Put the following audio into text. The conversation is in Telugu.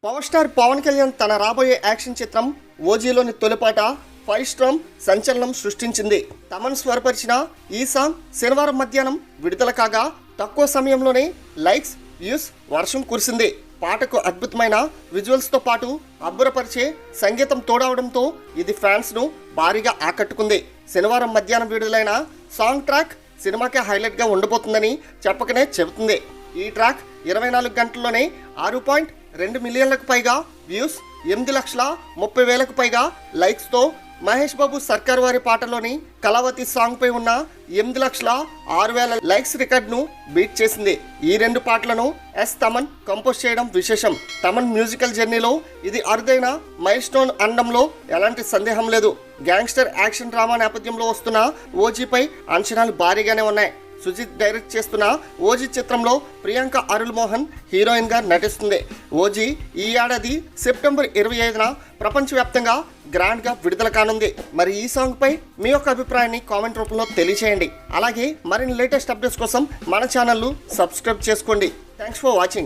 పవర్ స్టార్ పవన్ కళ్యాణ్ తన రాబోయే యాక్షన్ చిత్రం ఓజీలోని తొలిపాట ఫైవ్ స్టార్ సంచలనం సృష్టించింది. తమన్ స్వరపరిచిన ఈ సాంగ్ శనివారం మధ్యాహ్నం విడుదల కాగా తక్కువ సమయంలోనే లైక్స్, వ్యూస్ వర్షం కురిసింది. పాటకు అద్భుతమైన విజువల్స్తో పాటు అబ్బురపరిచే సంగీతం తోడవడంతో ఇది ఫ్యాన్స్ను భారీగా ఆకట్టుకుంది. శనివారం మధ్యాహ్నం విడుదలైన సాంగ్ ట్రాక్ సినిమాకే హైలైట్గా ఉండబోతుందని చెప్పకనే చెబుతుంది. ఈ ట్రాక్ 24 గంటల్లోనే 6.2 మిలియన్లకు పైగా వ్యూస్, 8,30,000కు పైగా లైక్స్తో మహేష్ బాబు సర్కార్ వారి పాటలోని కళావతి సాంగ్ పై ఉన్న 8,06,000 లైక్స్ రికార్డ్ను బీట్ చేసింది. ఈ రెండు పాటలను తమన్ కంపోజ్ చేయడం విశేషం. తమన్ మ్యూజికల్ జర్నీలో ఇది అరుదైన మైల్ స్టోన్ అనడంలో ఎలాంటి సందేహం లేదు. గ్యాంగ్స్టర్ యాక్షన్ డ్రామా నేపథ్యంలో వస్తున్న ఓజీపై అంచనాలు భారీగానే ఉన్నాయి. సుజిత్ డైరెక్ట్ చేస్తున్న ఓజీ చిత్రంలో ప్రియాంక అరుల్ మోహన్ హీరోయిన్గా నటిస్తుంది. ఓజీ ఈ ఏడాది సెప్టెంబర్ 25న ప్రపంచవ్యాప్తంగా గ్రాండ్గా విడుదల కానుంది. మరి ఈ సాంగ్పై మీ యొక్క అభిప్రాయాన్ని కామెంట్ రూపంలో తెలియచేయండి. అలాగే మరిన్ని లేటెస్ట్ అప్డేట్స్ కోసం మన ఛానల్ను సబ్స్క్రైబ్ చేసుకోండి. Thanks for watching.